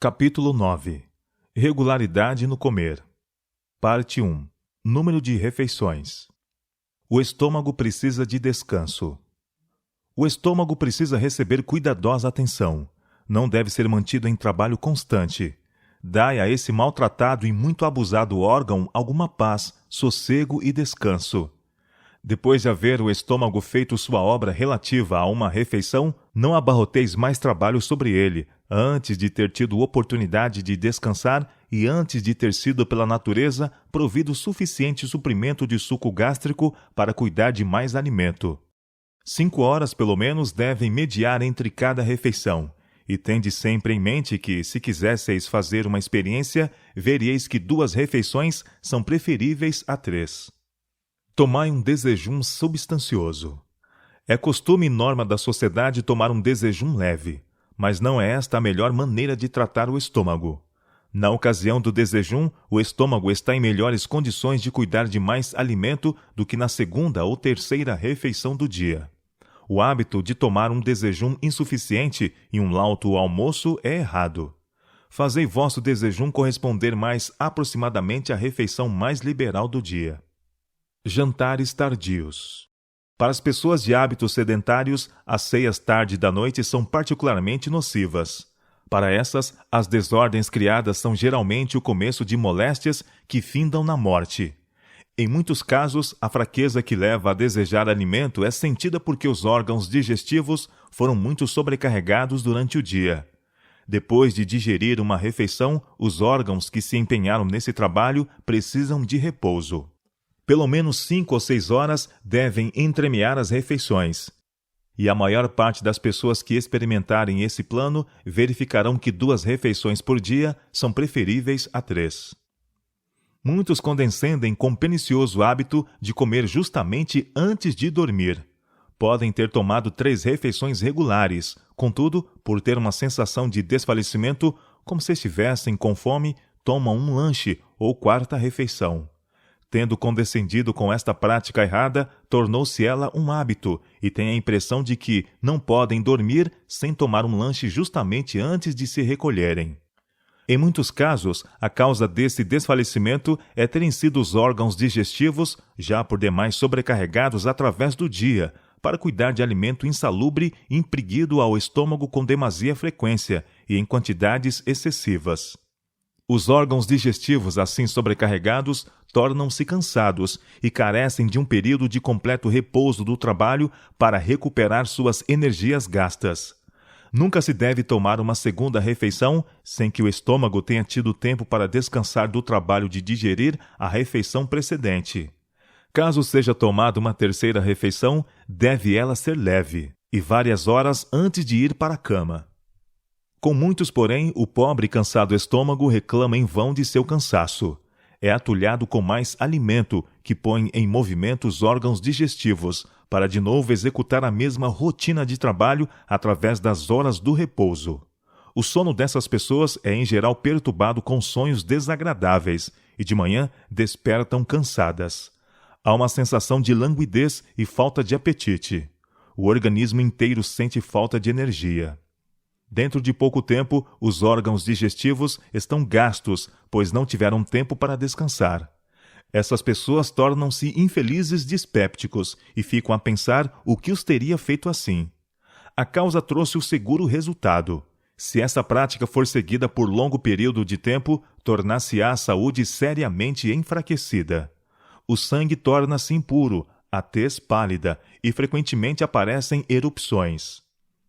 Capítulo 9. Regularidade no comer. Parte 1. Número de refeições. O estômago precisa de descanso. O estômago precisa receber cuidadosa atenção. Não deve ser mantido em trabalho constante. Dai a esse maltratado e muito abusado órgão alguma paz, sossego e descanso. Depois de haver o estômago feito sua obra relativa a uma refeição, não abarroteis mais trabalho sobre ele, antes de ter tido oportunidade de descansar e antes de ter sido pela natureza provido suficiente suprimento de suco gástrico para cuidar de mais alimento. 5 horas, pelo menos, devem mediar entre cada refeição. E tende sempre em mente que, se quisesseis fazer uma experiência, veríeis que 2 refeições são preferíveis a 3. Tomai um desjejum substancioso. É costume e norma da sociedade tomar um desjejum leve, mas não é esta a melhor maneira de tratar o estômago. Na ocasião do desjejum, o estômago está em melhores condições de cuidar de mais alimento do que na 2ª ou 3ª refeição do dia. O hábito de tomar um desjejum insuficiente e um lauto almoço é errado. Fazei vosso desjejum corresponder mais aproximadamente à refeição mais liberal do dia. Jantares tardios. Para as pessoas de hábitos sedentários, as ceias tarde da noite são particularmente nocivas. Para essas, as desordens criadas são geralmente o começo de moléstias que findam na morte. Em muitos casos, a fraqueza que leva a desejar alimento é sentida porque os órgãos digestivos foram muito sobrecarregados durante o dia. Depois de digerir uma refeição, os órgãos que se empenharam nesse trabalho precisam de repouso. Pelo menos 5 ou 6 horas devem entremear as refeições. E a maior parte das pessoas que experimentarem esse plano verificarão que 2 refeições por dia são preferíveis a 3. Muitos condescendem com o pernicioso hábito de comer justamente antes de dormir. Podem ter tomado 3 refeições regulares, contudo, por ter uma sensação de desfalecimento, como se estivessem com fome, tomam um lanche ou 4ª refeição. Tendo condescendido com esta prática errada, tornou-se ela um hábito e têm a impressão de que não podem dormir sem tomar um lanche justamente antes de se recolherem. Em muitos casos, a causa desse desfalecimento é terem sido os órgãos digestivos, já por demais sobrecarregados através do dia, para cuidar de alimento insalubre imprimido ao estômago com demasia frequência e em quantidades excessivas. Os órgãos digestivos assim sobrecarregados tornam-se cansados e carecem de um período de completo repouso do trabalho para recuperar suas energias gastas. Nunca se deve tomar uma 2ª refeição sem que o estômago tenha tido tempo para descansar do trabalho de digerir a refeição precedente. Caso seja tomada uma 3ª refeição, deve ela ser leve, e várias horas antes de ir para a cama. Com muitos, porém, o pobre e cansado estômago reclama em vão de seu cansaço. É atulhado com mais alimento, que põe em movimento os órgãos digestivos, para de novo executar a mesma rotina de trabalho através das horas do repouso. O sono dessas pessoas é em geral perturbado com sonhos desagradáveis, e de manhã despertam cansadas. Há uma sensação de languidez e falta de apetite. O organismo inteiro sente falta de energia. Dentro de pouco tempo, os órgãos digestivos estão gastos, pois não tiveram tempo para descansar. Essas pessoas tornam-se infelizes dispépticos e ficam a pensar o que os teria feito assim. A causa trouxe o seguro resultado. Se essa prática for seguida por longo período de tempo, tornar-se-á a saúde seriamente enfraquecida. O sangue torna-se impuro, a tez pálida e frequentemente aparecem erupções.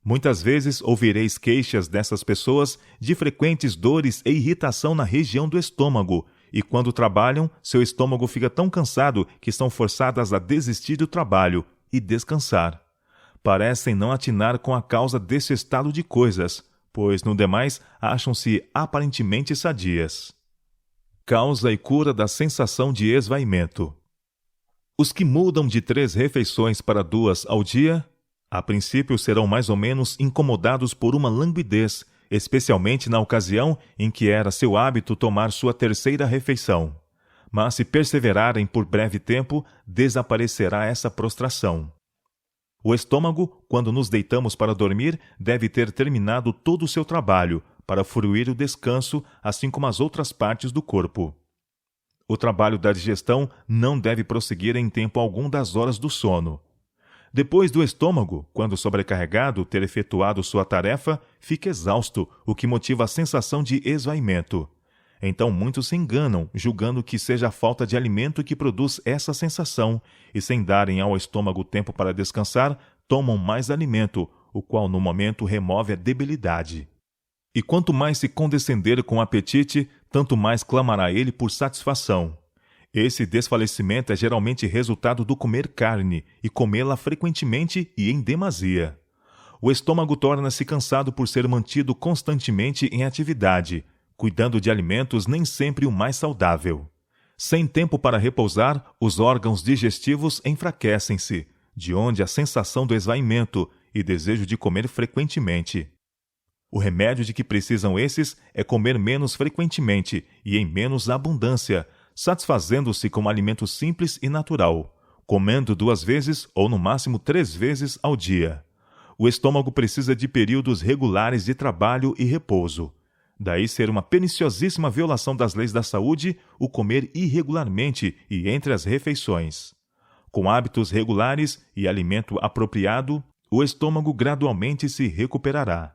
Muitas vezes ouvireis queixas dessas pessoas de frequentes dores e irritação na região do estômago, e quando trabalham, seu estômago fica tão cansado que são forçadas a desistir do trabalho e descansar. Parecem não atinar com a causa desse estado de coisas, pois, no demais, acham-se aparentemente sadias. Causa e cura da sensação de esvaimento. Os que mudam de 3 refeições para 2 ao dia, a princípio serão mais ou menos incomodados por uma languidez, especialmente na ocasião em que era seu hábito tomar sua 3ª refeição. Mas se perseverarem por breve tempo, desaparecerá essa prostração. O estômago, quando nos deitamos para dormir, deve ter terminado todo o seu trabalho, para fruir o descanso, assim como as outras partes do corpo. O trabalho da digestão não deve prosseguir em tempo algum das horas do sono. Depois do estômago, quando sobrecarregado ter efetuado sua tarefa, fica exausto, o que motiva a sensação de esvaimento. Então muitos se enganam, julgando que seja a falta de alimento que produz essa sensação, e sem darem ao estômago tempo para descansar, tomam mais alimento, o qual no momento remove a debilidade. E quanto mais se condescender com o apetite, tanto mais clamará ele por satisfação. Esse desfalecimento é geralmente resultado do comer carne e comê-la frequentemente e em demasia. O estômago torna-se cansado por ser mantido constantemente em atividade, cuidando de alimentos nem sempre o mais saudável. Sem tempo para repousar, os órgãos digestivos enfraquecem-se, de onde a sensação do esvaimento e desejo de comer frequentemente. O remédio de que precisam esses é comer menos frequentemente e em menos abundância, satisfazendo-se com um alimento simples e natural, comendo 2 vezes ou no máximo 3 vezes ao dia. O estômago precisa de períodos regulares de trabalho e repouso. Daí ser uma perniciosíssima violação das leis da saúde o comer irregularmente e entre as refeições. Com hábitos regulares e alimento apropriado, o estômago gradualmente se recuperará.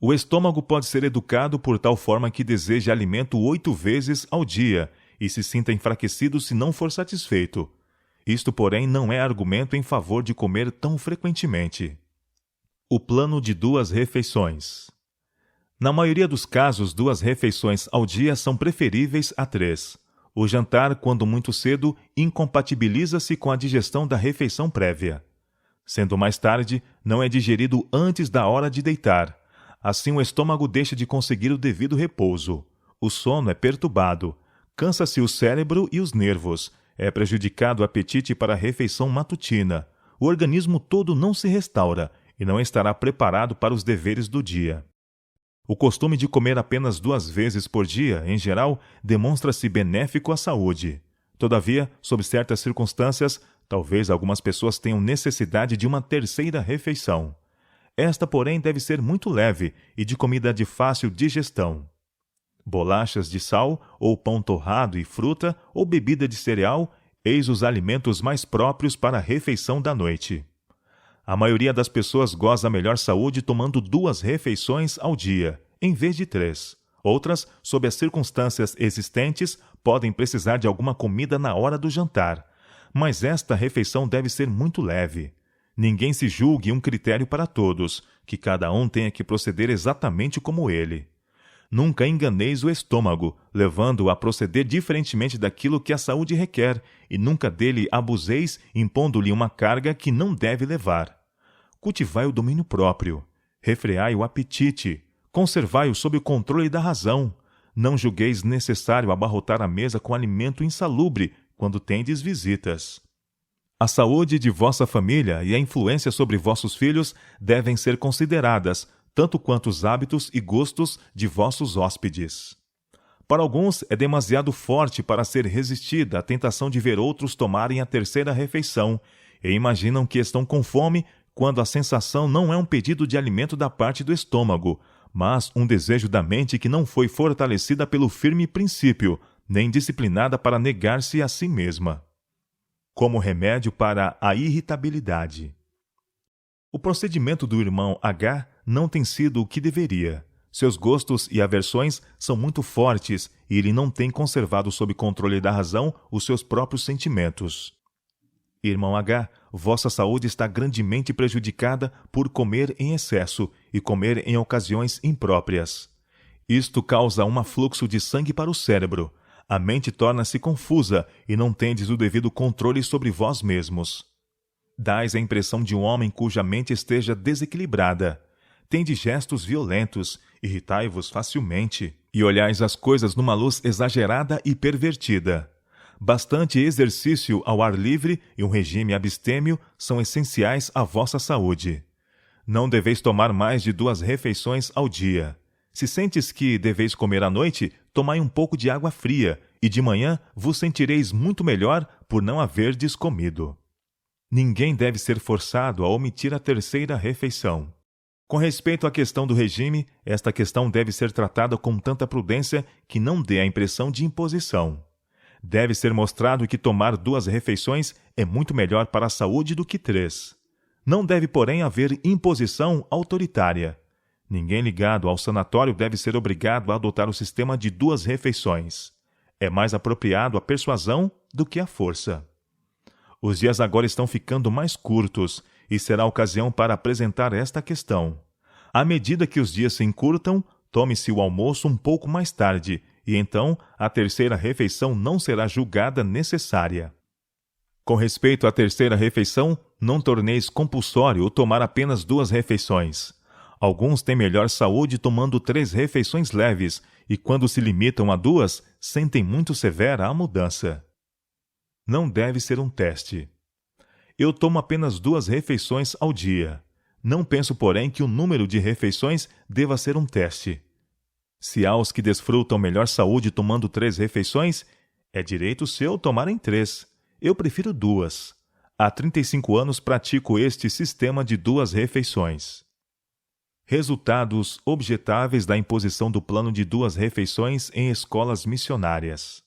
O estômago pode ser educado por tal forma que deseje alimento 8 vezes ao dia e se sinta enfraquecido se não for satisfeito. Isto, porém, não é argumento em favor de comer tão frequentemente. O plano de 2 refeições. Na maioria dos casos, 2 refeições ao dia são preferíveis a 3. O jantar, quando muito cedo, incompatibiliza-se com a digestão da refeição prévia. Sendo mais tarde, não é digerido antes da hora de deitar. Assim, o estômago deixa de conseguir o devido repouso. O sono é perturbado. Cansa-se o cérebro e os nervos. É prejudicado o apetite para a refeição matutina. O organismo todo não se restaura e não estará preparado para os deveres do dia. O costume de comer apenas 2 vezes por dia, em geral, demonstra-se benéfico à saúde. Todavia, sob certas circunstâncias, talvez algumas pessoas tenham necessidade de uma 3ª refeição. Esta, porém, deve ser muito leve e de comida de fácil digestão. Bolachas de sal, ou pão torrado e fruta, ou bebida de cereal, eis os alimentos mais próprios para a refeição da noite. A maioria das pessoas goza melhor saúde tomando 2 refeições ao dia, em vez de 3. Outras, sob as circunstâncias existentes, podem precisar de alguma comida na hora do jantar. Mas esta refeição deve ser muito leve. Ninguém se julgue um critério para todos, que cada um tenha que proceder exatamente como ele. Nunca enganeis o estômago, levando-o a proceder diferentemente daquilo que a saúde requer, e nunca dele abuseis, impondo-lhe uma carga que não deve levar. Cultivai o domínio próprio, refreai o apetite, conservai-o sob o controle da razão. Não julgueis necessário abarrotar a mesa com alimento insalubre quando tendes visitas. A saúde de vossa família e a influência sobre vossos filhos devem ser consideradas, tanto quanto os hábitos e gostos de vossos hóspedes. Para alguns, é demasiado forte para ser resistida a tentação de ver outros tomarem a 3ª refeição, e imaginam que estão com fome quando a sensação não é um pedido de alimento da parte do estômago, mas um desejo da mente que não foi fortalecida pelo firme princípio, nem disciplinada para negar-se a si mesma. Como remédio para a irritabilidade. O procedimento do irmão H não tem sido o que deveria. Seus gostos e aversões são muito fortes e ele não tem conservado sob controle da razão os seus próprios sentimentos. Irmão H, vossa saúde está grandemente prejudicada por comer em excesso e comer em ocasiões impróprias. Isto causa um afluxo de sangue para o cérebro. A mente torna-se confusa e não tendes o devido controle sobre vós mesmos. Dais a impressão de um homem cuja mente esteja desequilibrada. Tendes gestos violentos, irritai-vos facilmente, e olhais as coisas numa luz exagerada e pervertida. Bastante exercício ao ar livre e um regime abstêmio são essenciais à vossa saúde. Não deveis tomar mais de 2 refeições ao dia. Se sentes que deveis comer à noite, tomai um pouco de água fria, e de manhã vos sentireis muito melhor por não haverdes comido. Ninguém deve ser forçado a omitir a 3ª refeição. Com respeito à questão do regime, esta questão deve ser tratada com tanta prudência que não dê a impressão de imposição. Deve ser mostrado que tomar 2 refeições é muito melhor para a saúde do que 3. Não deve, porém, haver imposição autoritária. Ninguém ligado ao sanatório deve ser obrigado a adotar o sistema de 2 refeições. É mais apropriado a persuasão do que a força. Os dias agora estão ficando mais curtos e será ocasião para apresentar esta questão. À medida que os dias se encurtam, tome-se o almoço um pouco mais tarde e então a 3ª refeição não será julgada necessária. Com respeito à 3ª refeição, não torneis compulsório o tomar apenas 2 refeições. Alguns têm melhor saúde tomando 3 refeições leves e quando se limitam a 2, sentem muito severa a mudança. Não deve ser um teste. Eu tomo apenas 2 refeições ao dia. Não penso, porém, que o número de refeições deva ser um teste. Se há os que desfrutam melhor saúde tomando 3 refeições, é direito seu tomarem 3. Eu prefiro 2. Há 35 anos pratico este sistema de 2 refeições. Resultados objetáveis da imposição do plano de 2 refeições em escolas missionárias.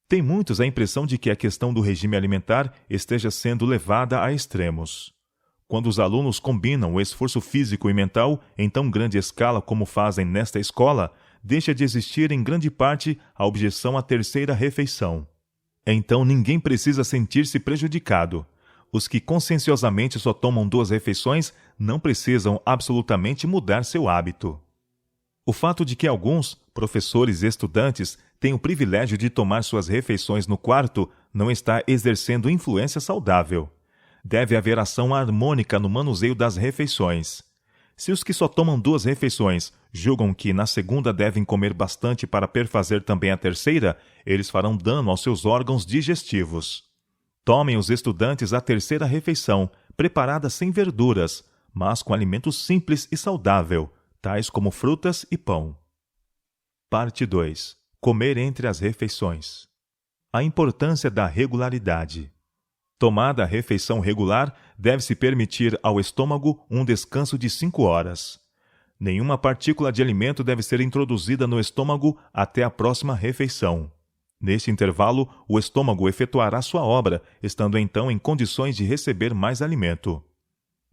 Tem muitos a impressão de que a questão do regime alimentar esteja sendo levada a extremos. Quando os alunos combinam o esforço físico e mental em tão grande escala como fazem nesta escola, deixa de existir em grande parte a objeção à 3ª refeição. Então ninguém precisa sentir-se prejudicado. Os que conscienciosamente só tomam 2 refeições não precisam absolutamente mudar seu hábito. O fato de que alguns, professores e estudantes, têm o privilégio de tomar suas refeições no quarto não está exercendo influência saudável. Deve haver ação harmônica no manuseio das refeições. Se os que só tomam 2 refeições julgam que na 2ª devem comer bastante para perfazer também a 3ª, eles farão dano aos seus órgãos digestivos. Tomem os estudantes a 3ª refeição, preparada sem verduras, mas com alimento simples e saudável, tais como frutas e pão. Parte 2. Comer entre as refeições. A importância da regularidade. Tomada a refeição regular, deve-se permitir ao estômago um descanso de 5 horas. Nenhuma partícula de alimento deve ser introduzida no estômago até a próxima refeição. Neste intervalo, o estômago efetuará sua obra, estando então em condições de receber mais alimento.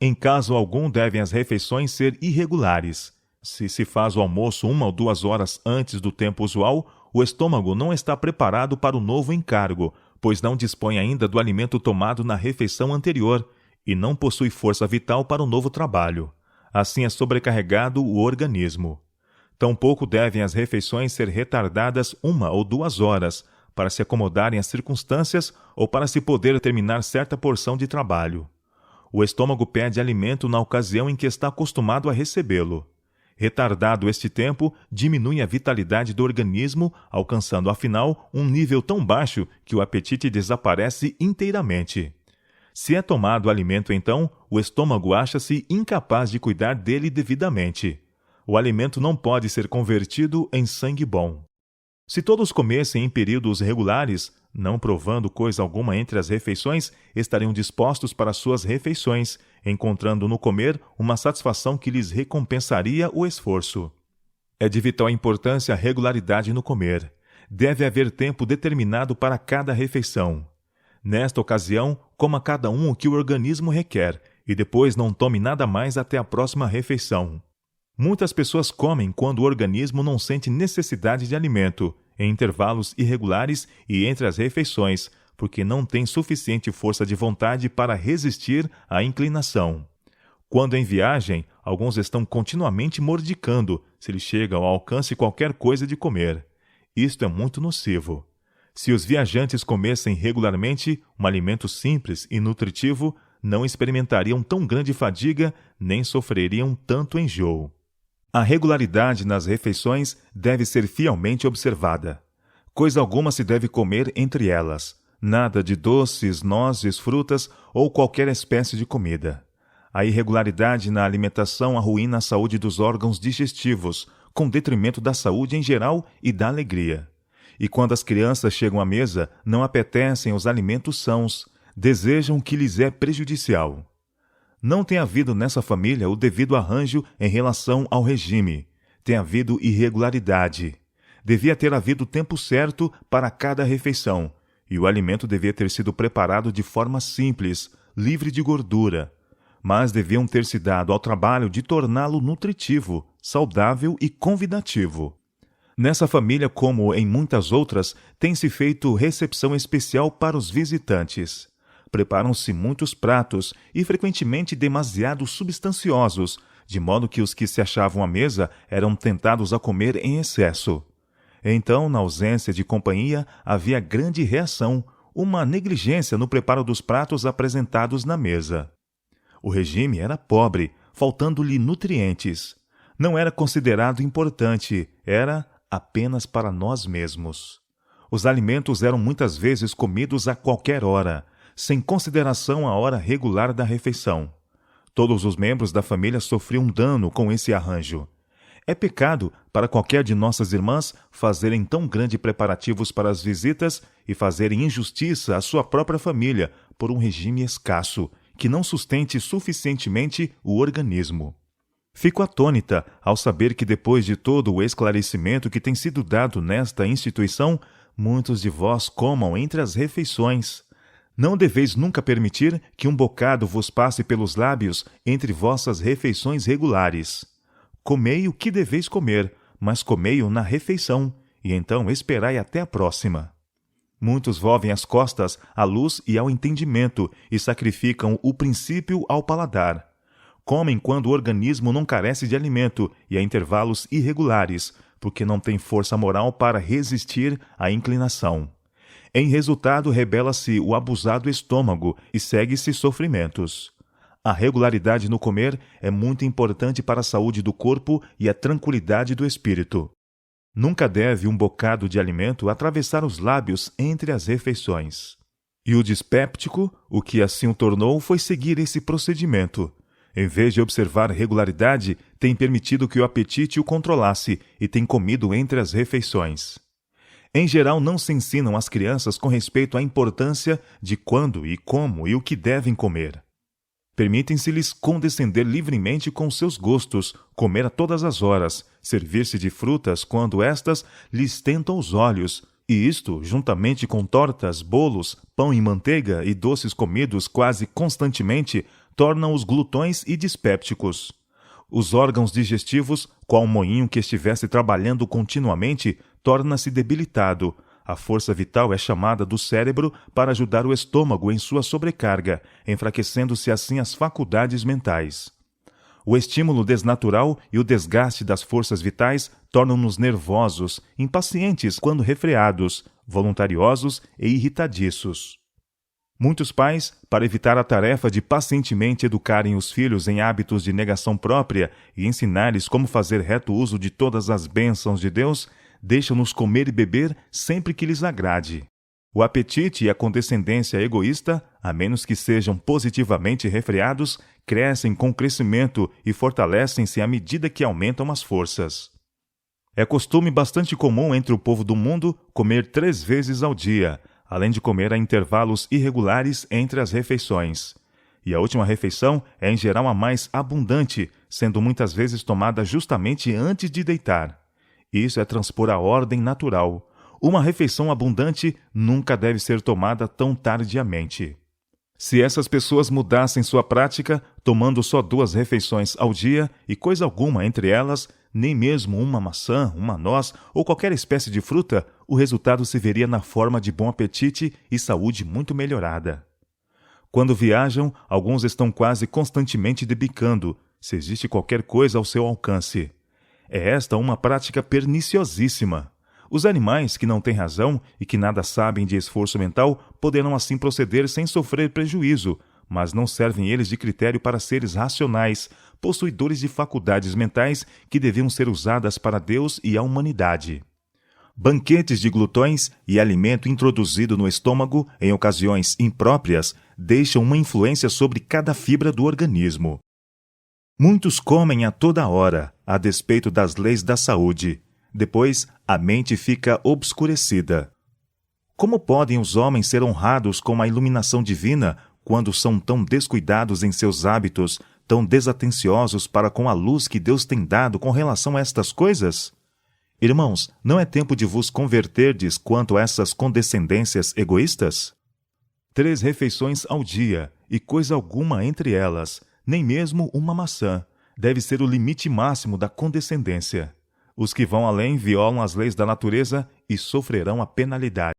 Em caso algum, devem as refeições ser irregulares. Se se faz o almoço 1 ou 2 horas antes do tempo usual, o estômago não está preparado para o novo encargo, pois não dispõe ainda do alimento tomado na refeição anterior e não possui força vital para o novo trabalho. Assim é sobrecarregado o organismo. Tampouco devem as refeições ser retardadas 1 ou 2 horas, para se acomodarem às circunstâncias ou para se poder terminar certa porção de trabalho. O estômago pede alimento na ocasião em que está acostumado a recebê-lo. Retardado este tempo, diminui a vitalidade do organismo, alcançando afinal um nível tão baixo que o apetite desaparece inteiramente. Se é tomado o alimento então, o estômago acha-se incapaz de cuidar dele devidamente. O alimento não pode ser convertido em sangue bom. Se todos comessem em períodos regulares, não provando coisa alguma entre as refeições, estariam dispostos para suas refeições, encontrando no comer uma satisfação que lhes recompensaria o esforço. É de vital importância a regularidade no comer. Deve haver tempo determinado para cada refeição. Nesta ocasião, coma cada um o que o organismo requer, e depois não tome nada mais até a próxima refeição. Muitas pessoas comem quando o organismo não sente necessidade de alimento, em intervalos irregulares e entre as refeições, porque não tem suficiente força de vontade para resistir à inclinação. Quando em viagem, alguns estão continuamente mordicando, se lhes chega ao alcance qualquer coisa de comer. Isto é muito nocivo. Se os viajantes comessem regularmente um alimento simples e nutritivo, não experimentariam tão grande fadiga, nem sofreriam tanto enjoo. A regularidade nas refeições deve ser fielmente observada. Coisa alguma se deve comer entre elas. Nada de doces, nozes, frutas ou qualquer espécie de comida. A irregularidade na alimentação arruína a saúde dos órgãos digestivos, com detrimento da saúde em geral e da alegria. E quando as crianças chegam à mesa, não apetecem os alimentos sãos, desejam o que lhes é prejudicial. Não tem havido nessa família o devido arranjo em relação ao regime. Tem havido irregularidade. Devia ter havido tempo certo para cada refeição, e o alimento devia ter sido preparado de forma simples, livre de gordura. Mas deviam ter se dado ao trabalho de torná-lo nutritivo, saudável e convidativo. Nessa família, como em muitas outras, tem-se feito recepção especial para os visitantes. Preparam-se muitos pratos e frequentemente demasiado substanciosos, de modo que os que se achavam à mesa eram tentados a comer em excesso. Então, na ausência de companhia, havia grande reação, uma negligência no preparo dos pratos apresentados na mesa. O regime era pobre, faltando-lhe nutrientes. Não era considerado importante, era apenas para nós mesmos. Os alimentos eram muitas vezes comidos a qualquer hora, sem consideração à hora regular da refeição. Todos os membros da família sofriam dano com esse arranjo. É pecado para qualquer de nossas irmãs fazerem tão grandes preparativos para as visitas e fazerem injustiça à sua própria família por um regime escasso, que não sustente suficientemente o organismo. Fico atônita ao saber que depois de todo o esclarecimento que tem sido dado nesta instituição, muitos de vós comam entre as refeições. Não deveis nunca permitir que um bocado vos passe pelos lábios entre vossas refeições regulares. Comei o que deveis comer, mas comei-o na refeição, e então esperai até a próxima. Muitos volvem as costas à luz e ao entendimento, e sacrificam o princípio ao paladar. Comem quando o organismo não carece de alimento e a intervalos irregulares, porque não tem força moral para resistir à inclinação. Em resultado, rebela-se o abusado estômago e segue-se sofrimentos. A regularidade no comer é muito importante para a saúde do corpo e a tranquilidade do espírito. Nunca deve um bocado de alimento atravessar os lábios entre as refeições. E o dispéptico, o que assim o tornou, foi seguir esse procedimento. Em vez de observar regularidade, tem permitido que o apetite o controlasse e tem comido entre as refeições. Em geral, não se ensinam às crianças com respeito à importância de quando e como e o que devem comer. Permitem-se-lhes condescender livremente com seus gostos, comer a todas as horas, servir-se de frutas quando estas lhes tentam os olhos, e isto, juntamente com tortas, bolos, pão e manteiga e doces comidos quase constantemente, tornam-os glutões e dispépticos. Os órgãos digestivos, qual um moinho que estivesse trabalhando continuamente, torna-se debilitado. A força vital é chamada do cérebro para ajudar o estômago em sua sobrecarga, enfraquecendo-se assim as faculdades mentais. O estímulo desnatural e o desgaste das forças vitais tornam-nos nervosos, impacientes quando refreados, voluntariosos e irritadiços. Muitos pais, para evitar a tarefa de pacientemente educarem os filhos em hábitos de negação própria e ensinar-lhes como fazer reto uso de todas as bênçãos de Deus, deixam-nos comer e beber sempre que lhes agrade. O apetite e a condescendência egoísta, a menos que sejam positivamente refreados, crescem com o crescimento e fortalecem-se à medida que aumentam as forças. É costume bastante comum entre o povo do mundo comer 3 vezes ao dia, além de comer a intervalos irregulares entre as refeições. E a última refeição é em geral a mais abundante, sendo muitas vezes tomada justamente antes de deitar. Isso é transpor a ordem natural. Uma refeição abundante nunca deve ser tomada tão tardiamente. Se essas pessoas mudassem sua prática, tomando só 2 refeições ao dia e coisa alguma entre elas, nem mesmo uma maçã, uma noz ou qualquer espécie de fruta, o resultado se veria na forma de bom apetite e saúde muito melhorada. Quando viajam, alguns estão quase constantemente debicando, se existe qualquer coisa ao seu alcance. É esta uma prática perniciosíssima. Os animais que não têm razão e que nada sabem de esforço mental poderão assim proceder sem sofrer prejuízo, mas não servem eles de critério para seres racionais, possuidores de faculdades mentais que deviam ser usadas para Deus e a humanidade. Banquetes de glutões e alimento introduzido no estômago em ocasiões impróprias deixam uma influência sobre cada fibra do organismo. Muitos comem a toda hora, a despeito das leis da saúde. Depois, a mente fica obscurecida. Como podem os homens ser honrados com a iluminação divina quando são tão descuidados em seus hábitos, tão desatenciosos para com a luz que Deus tem dado com relação a estas coisas? Irmãos, não é tempo de vos converterdes quanto a essas condescendências egoístas? 3 refeições ao dia, e coisa alguma entre elas, nem mesmo uma maçã, deve ser o limite máximo da condescendência. Os que vão além violam as leis da natureza e sofrerão a penalidade.